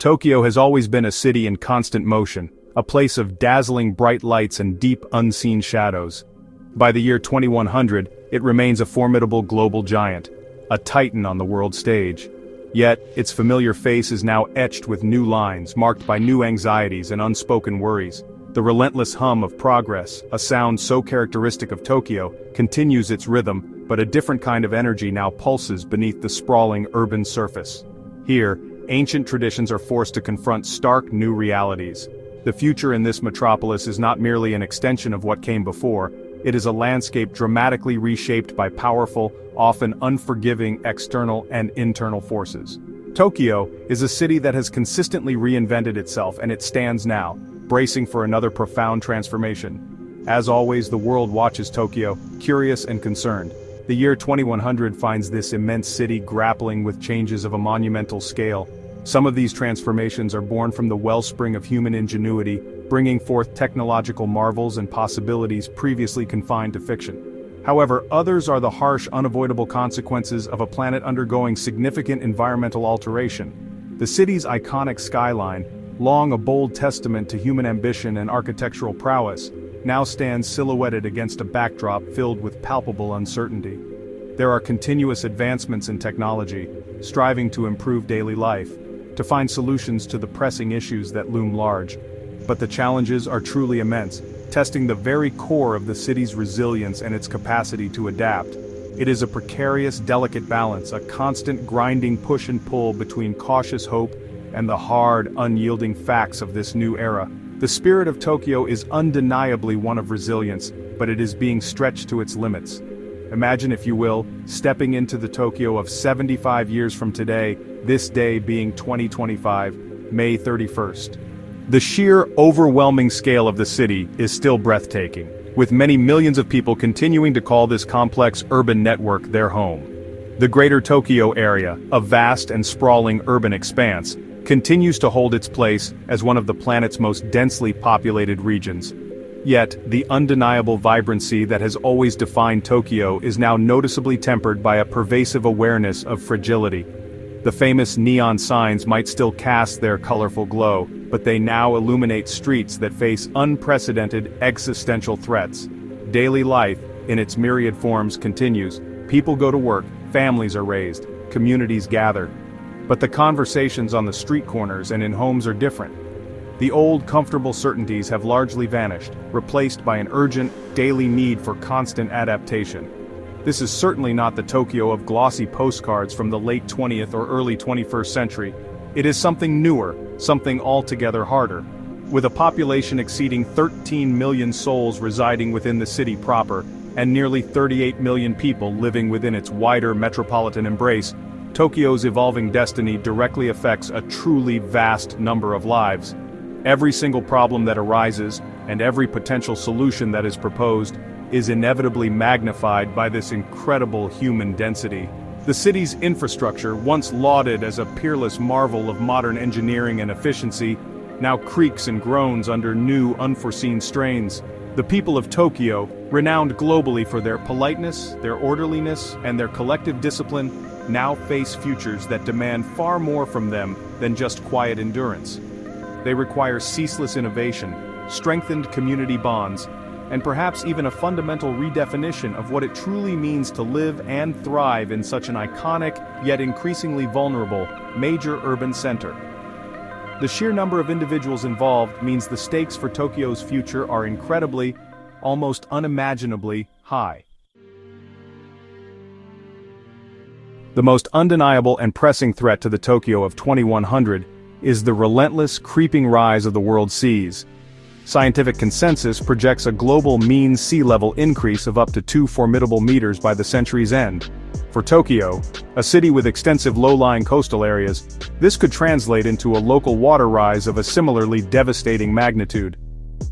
Tokyo has always been a city in constant motion, a place of dazzling bright lights and deep unseen shadows. By the year 2100, it remains a formidable global giant, a titan on the world stage. Yet, its familiar face is now etched with new lines, marked by new anxieties and unspoken worries. The relentless hum of progress, a sound so characteristic of Tokyo, continues its rhythm, but a different kind of energy now pulses beneath the sprawling urban surface. Here, ancient traditions are forced to confront stark new realities. The future in this metropolis is not merely an extension of what came before, it is a landscape dramatically reshaped by powerful, often unforgiving external and internal forces. Tokyo is a city that has consistently reinvented itself, and it stands now, bracing for another profound transformation. As always, the world watches Tokyo, curious and concerned. The year 2100 finds this immense city grappling with changes of a monumental scale. Some of these transformations are born from the wellspring of human ingenuity, bringing forth technological marvels and possibilities previously confined to fiction. However, others are the harsh, unavoidable consequences of a planet undergoing significant environmental alteration. The city's iconic skyline, long a bold testament to human ambition and architectural prowess, now stands silhouetted against a backdrop filled with palpable uncertainty. There are continuous advancements in technology, striving to improve daily life, to find solutions to the pressing issues that loom large. But the challenges are truly immense, testing the very core of the city's resilience and its capacity to adapt. It is a precarious, delicate balance, a constant grinding push and pull between cautious hope and the hard, unyielding facts of this new era. The spirit of Tokyo is undeniably one of resilience, but it is being stretched to its limits. Imagine, if you will, stepping into the Tokyo of 75 years from today, this day being 2025, May 31st. The sheer, overwhelming scale of the city is still breathtaking, with many millions of people continuing to call this complex urban network their home. The Greater Tokyo area, a vast and sprawling urban expanse, continues to hold its place as one of the planet's most densely populated regions. Yet, the undeniable vibrancy that has always defined Tokyo is now noticeably tempered by a pervasive awareness of fragility. The famous neon signs might still cast their colorful glow, but they now illuminate streets that face unprecedented existential threats. Daily life, in its myriad forms, continues. People go to work, families are raised, communities gather. But the conversations on the street corners and in homes are different. The old, comfortable certainties have largely vanished, replaced by an urgent, daily need for constant adaptation. This is certainly not the Tokyo of glossy postcards from the late 20th or early 21st century. It is something newer, something altogether harder. With a population exceeding 13 million souls residing within the city proper, and nearly 38 million people living within its wider metropolitan embrace, Tokyo's evolving destiny directly affects a truly vast number of lives. Every single problem that arises, and every potential solution that is proposed, is inevitably magnified by this incredible human density. The city's infrastructure, once lauded as a peerless marvel of modern engineering and efficiency, now creaks and groans under new, unforeseen strains. The people of Tokyo, renowned globally for their politeness, their orderliness, and their collective discipline, now face futures that demand far more from them than just quiet endurance. They require ceaseless innovation, strengthened community bonds, and perhaps even a fundamental redefinition of what it truly means to live and thrive in such an iconic, yet increasingly vulnerable, major urban center. The sheer number of individuals involved means the stakes for Tokyo's future are incredibly, almost unimaginably, high. The most undeniable and pressing threat to the Tokyo of 2100 is the relentless, creeping rise of the world's seas. Scientific consensus projects a global mean sea level increase of up to 2 formidable meters by the century's end. For Tokyo, a city with extensive low-lying coastal areas, this could translate into a local water rise of a similarly devastating magnitude.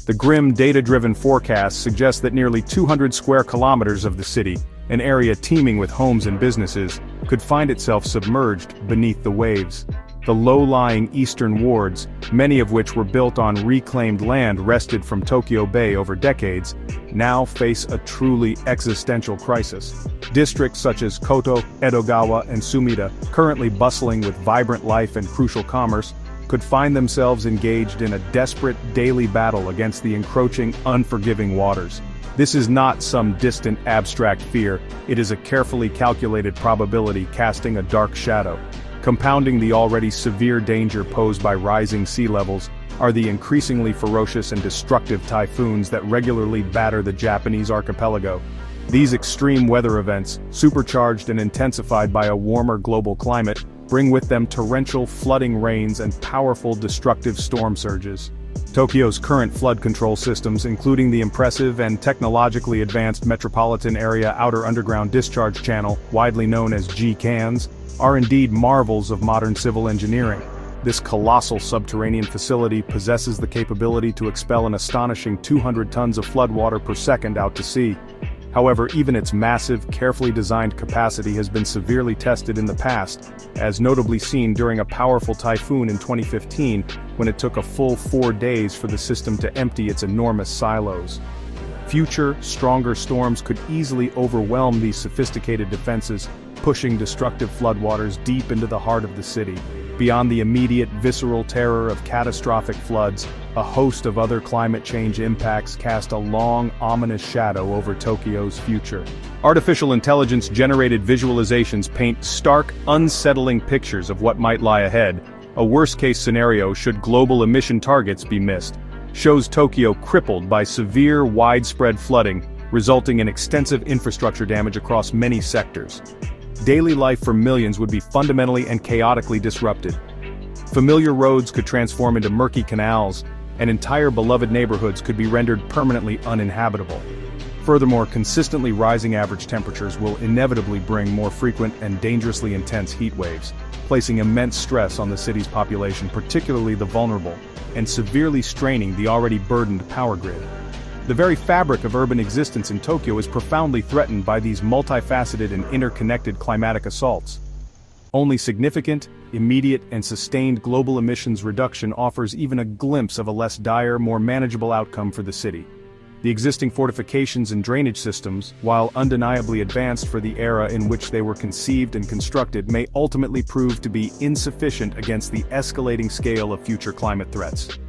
The grim, data-driven forecasts suggest that nearly 200 square kilometers of the city, an area teeming with homes and businesses, could find itself submerged beneath the waves. The low-lying eastern wards, many of which were built on reclaimed land wrested from Tokyo Bay over decades, now face a truly existential crisis. Districts such as Koto, Edogawa, and Sumida, currently bustling with vibrant life and crucial commerce, could find themselves engaged in a desperate daily battle against the encroaching, unforgiving waters. This is not some distant, abstract fear, it is a carefully calculated probability casting a dark shadow. Compounding the already severe danger posed by rising sea levels are the increasingly ferocious and destructive typhoons that regularly batter the Japanese archipelago. These extreme weather events, supercharged and intensified by a warmer global climate, bring with them torrential flooding rains and powerful destructive storm surges. Tokyo's current flood control systems, including the impressive and technologically advanced Metropolitan Area Outer Underground Discharge Channel, widely known as GCANs, are indeed marvels of modern civil engineering. This colossal subterranean facility possesses the capability to expel an astonishing 200 tons of floodwater per second out to sea. However, even its massive, carefully designed capacity has been severely tested in the past, as notably seen during a powerful typhoon in 2015, when it took a full 4 days for the system to empty its enormous silos. Future, stronger storms could easily overwhelm these sophisticated defenses, pushing destructive floodwaters deep into the heart of the city. Beyond the immediate visceral terror of catastrophic floods, a host of other climate change impacts cast a long, ominous shadow over Tokyo's future. Artificial intelligence-generated visualizations paint stark, unsettling pictures of what might lie ahead. A worst-case scenario should global emission targets be missed shows Tokyo crippled by severe, widespread flooding, resulting in extensive infrastructure damage across many sectors. Daily life for millions would be fundamentally and chaotically disrupted. Familiar roads could transform into murky canals, and entire beloved neighborhoods could be rendered permanently uninhabitable. Furthermore, consistently rising average temperatures will inevitably bring more frequent and dangerously intense heat waves, placing immense stress on the city's population, particularly the vulnerable, and severely straining the already burdened power grid. The very fabric of urban existence in Tokyo is profoundly threatened by these multifaceted and interconnected climatic assaults. Only significant, immediate, and sustained global emissions reduction offers even a glimpse of a less dire, more manageable outcome for the city. The existing fortifications and drainage systems, while undeniably advanced for the era in which they were conceived and constructed, may ultimately prove to be insufficient against the escalating scale of future climate threats.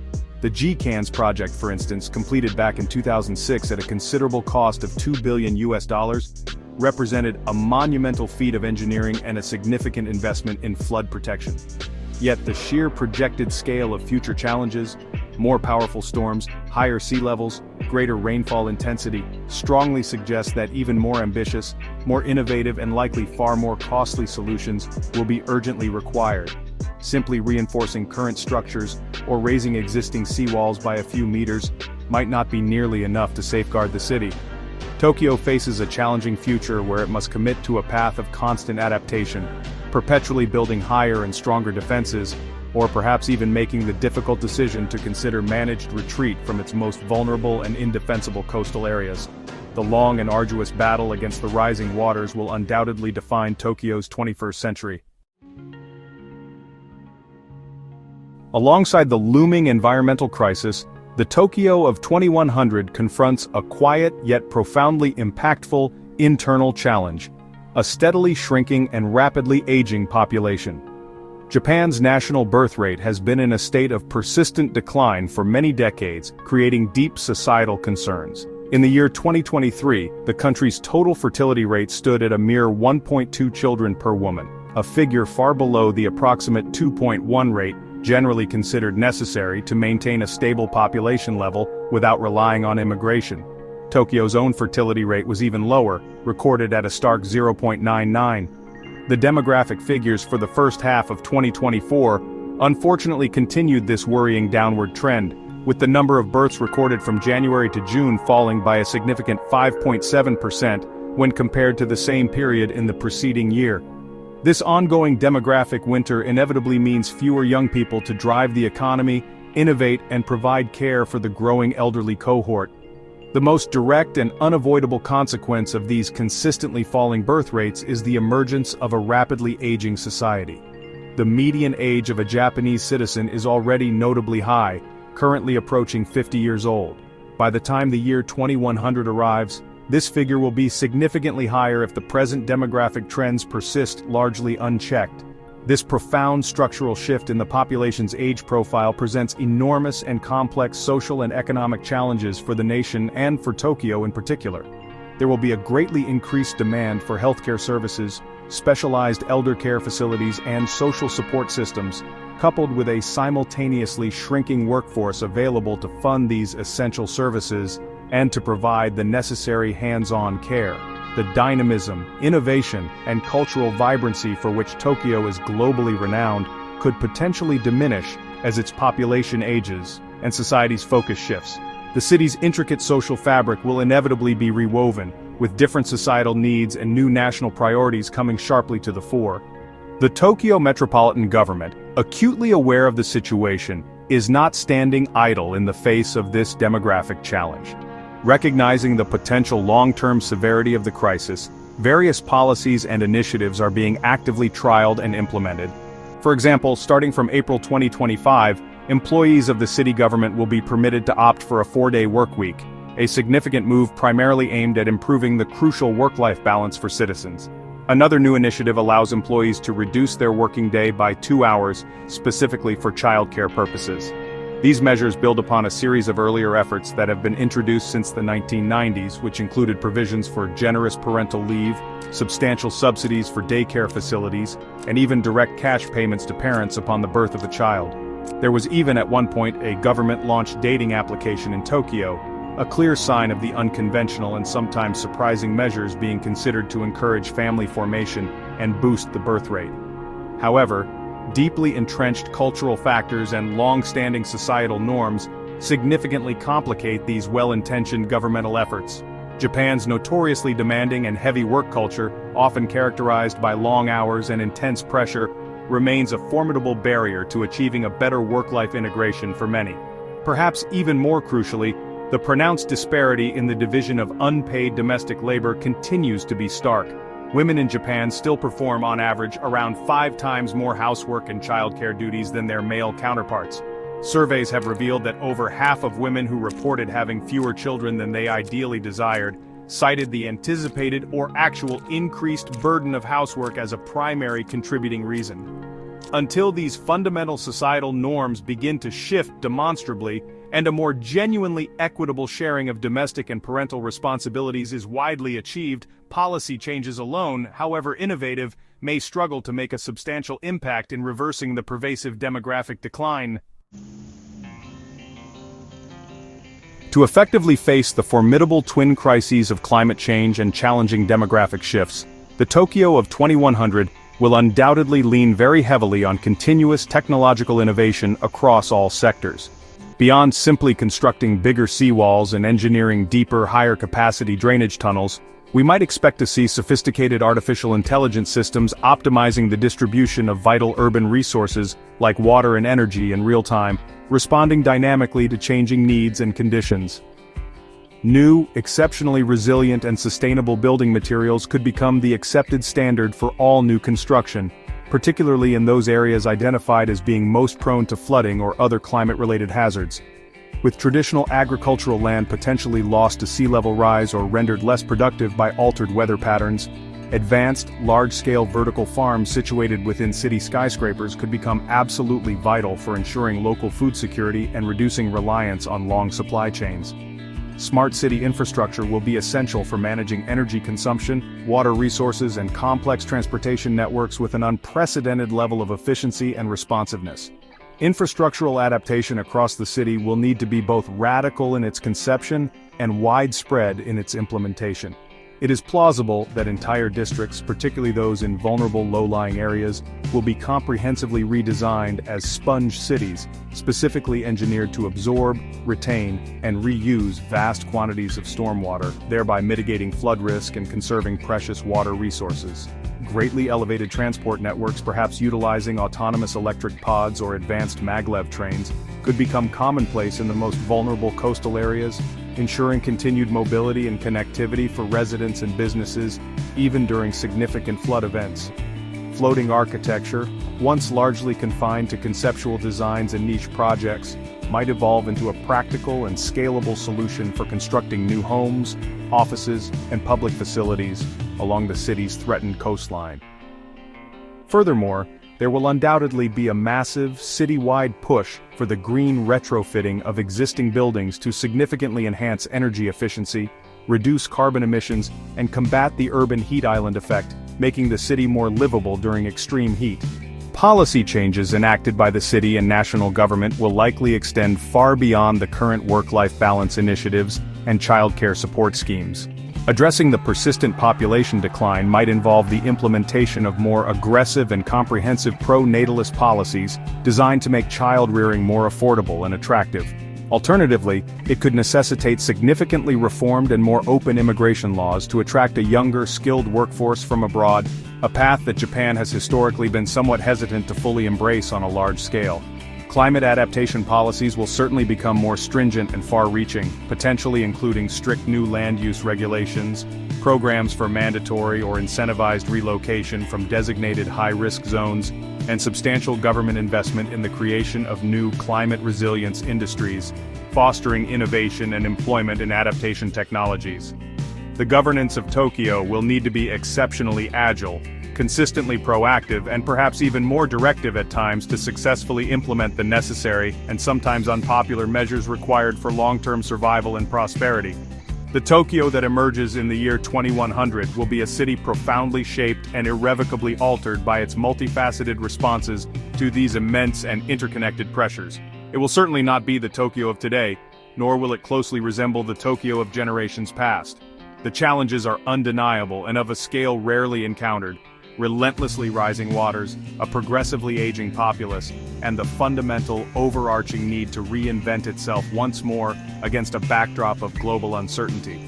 The GCANs project, for instance, completed back in 2006 at a considerable cost of $2 billion, represented a monumental feat of engineering and a significant investment in flood protection. Yet the sheer projected scale of future challenges, more powerful storms, higher sea levels, greater rainfall intensity, strongly suggests that even more ambitious, more innovative and likely far more costly solutions will be urgently required. Simply reinforcing current structures or raising existing seawalls by a few meters might not be nearly enough to safeguard the city. Tokyo faces a challenging future where it must commit to a path of constant adaptation, perpetually building higher and stronger defenses, or perhaps even making the difficult decision to consider managed retreat from its most vulnerable and indefensible coastal areas. The long and arduous battle against the rising waters will undoubtedly define Tokyo's 21st century. Alongside the looming environmental crisis, the Tokyo of 2100 confronts a quiet yet profoundly impactful internal challenge: a steadily shrinking and rapidly aging population. Japan's national birth rate has been in a state of persistent decline for many decades, creating deep societal concerns. In the year 2023, the country's total fertility rate stood at a mere 1.2 children per woman, a figure far below the approximate 2.1 rate generally considered necessary to maintain a stable population level without relying on immigration. Tokyo's own fertility rate was even lower, recorded at a stark 0.99. The demographic figures for the first half of 2024 unfortunately continued this worrying downward trend, with the number of births recorded from January to June falling by a significant 5.7% when compared to the same period in the preceding year. This ongoing demographic winter inevitably means fewer young people to drive the economy, innovate, and provide care for the growing elderly cohort. The most direct and unavoidable consequence of these consistently falling birth rates is the emergence of a rapidly aging society. The median age of a Japanese citizen is already notably high, currently approaching 50 years old. By the time the year 2100 arrives, this figure will be significantly higher if the present demographic trends persist largely unchecked. This profound structural shift in the population's age profile presents enormous and complex social and economic challenges for the nation and for Tokyo in particular. There will be a greatly increased demand for healthcare services, specialized elder care facilities and social support systems, coupled with a simultaneously shrinking workforce available to fund these essential services and to provide the necessary hands-on care. The dynamism, innovation, and cultural vibrancy for which Tokyo is globally renowned could potentially diminish as its population ages and society's focus shifts. The city's intricate social fabric will inevitably be rewoven, with different societal needs and new national priorities coming sharply to the fore. The Tokyo metropolitan government, acutely aware of the situation, is not standing idle in the face of this demographic challenge. Recognizing the potential long-term severity of the crisis, various policies and initiatives are being actively trialed and implemented. For example, starting from April 2025, employees of the city government will be permitted to opt for a 4-day workweek, a significant move primarily aimed at improving the crucial work-life balance for citizens. Another new initiative allows employees to reduce their working day by 2 hours, specifically for childcare purposes. These measures build upon a series of earlier efforts that have been introduced since the 1990s, which included provisions for generous parental leave, substantial subsidies for daycare facilities, and even direct cash payments to parents upon the birth of a child. There was even at one point a government-launched dating application in Tokyo, a clear sign of the unconventional and sometimes surprising measures being considered to encourage family formation and boost the birth rate. However, deeply entrenched cultural factors and long-standing societal norms significantly complicate these well-intentioned governmental efforts. Japan's notoriously demanding and heavy work culture, often characterized by long hours and intense pressure, remains a formidable barrier to achieving a better work-life integration for many. Perhaps even more crucially, the pronounced disparity in the division of unpaid domestic labor continues to be stark. Women in Japan still perform on average around 5 times more housework and childcare duties than their male counterparts. Surveys have revealed that over half of women who reported having fewer children than they ideally desired cited the anticipated or actual increased burden of housework as a primary contributing reason. Until these fundamental societal norms begin to shift demonstrably, and a more genuinely equitable sharing of domestic and parental responsibilities is widely achieved, policy changes alone, however innovative, may struggle to make a substantial impact in reversing the pervasive demographic decline. To effectively face the formidable twin crises of climate change and challenging demographic shifts, the Tokyo of 2100 will undoubtedly lean very heavily on continuous technological innovation across all sectors. Beyond simply constructing bigger seawalls and engineering deeper, higher-capacity drainage tunnels, we might expect to see sophisticated artificial intelligence systems optimizing the distribution of vital urban resources like water and energy in real time, responding dynamically to changing needs and conditions. New, exceptionally resilient and sustainable building materials could become the accepted standard for all new construction, particularly in those areas identified as being most prone to flooding or other climate-related hazards. With traditional agricultural land potentially lost to sea level rise or rendered less productive by altered weather patterns, advanced, large-scale vertical farms situated within city skyscrapers could become absolutely vital for ensuring local food security and reducing reliance on long supply chains. Smart city infrastructure will be essential for managing energy consumption, water resources, and complex transportation networks with an unprecedented level of efficiency and responsiveness. Infrastructural adaptation across the city will need to be both radical in its conception and widespread in its implementation. It is plausible that entire districts, particularly those in vulnerable low-lying areas, will be comprehensively redesigned as sponge cities, specifically engineered to absorb, retain, and reuse vast quantities of stormwater, thereby mitigating flood risk and conserving precious water resources. Greatly elevated transport networks, perhaps utilizing autonomous electric pods or advanced maglev trains, could become commonplace in the most vulnerable coastal areas, ensuring continued mobility and connectivity for residents and businesses, even during significant flood events. Floating architecture, once largely confined to conceptual designs and niche projects, might evolve into a practical and scalable solution for constructing new homes, offices, and public facilities along the city's threatened coastline. Furthermore, there will undoubtedly be a massive, city-wide push for the green retrofitting of existing buildings to significantly enhance energy efficiency, reduce carbon emissions, and combat the urban heat island effect, making the city more livable during extreme heat. Policy changes enacted by the city and national government will likely extend far beyond the current work-life balance initiatives and childcare support schemes. Addressing the persistent population decline might involve the implementation of more aggressive and comprehensive pro-natalist policies designed to make child-rearing more affordable and attractive. Alternatively, it could necessitate significantly reformed and more open immigration laws to attract a younger, skilled workforce from abroad, a path that Japan has historically been somewhat hesitant to fully embrace on a large scale. Climate adaptation policies will certainly become more stringent and far-reaching, potentially including strict new land use regulations, programs for mandatory or incentivized relocation from designated high-risk zones, and substantial government investment in the creation of new climate resilience industries, fostering innovation and employment in adaptation technologies. The governance of Tokyo will need to be exceptionally agile, consistently proactive, and perhaps even more directive at times to successfully implement the necessary and sometimes unpopular measures required for long-term survival and prosperity. The Tokyo that emerges in the year 2100 will be a city profoundly shaped and irrevocably altered by its multifaceted responses to these immense and interconnected pressures. It will certainly not be the Tokyo of today, nor will it closely resemble the Tokyo of generations past. The challenges are undeniable and of a scale rarely encountered: relentlessly rising waters, a progressively aging populace, and the fundamental, overarching need to reinvent itself once more against a backdrop of global uncertainty.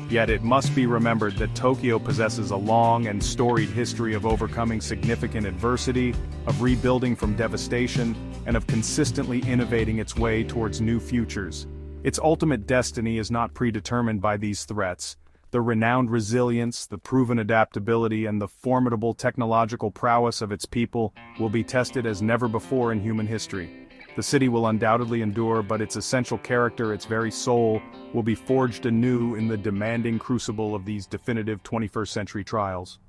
Yet it must be remembered that Tokyo possesses a long and storied history of overcoming significant adversity, of rebuilding from devastation, and of consistently innovating its way towards new futures. Its ultimate destiny is not predetermined by these threats. The renowned resilience, the proven adaptability, and the formidable technological prowess of its people will be tested as never before in human history. The city will undoubtedly endure, but its essential character, its very soul, will be forged anew in the demanding crucible of these definitive 21st-century trials.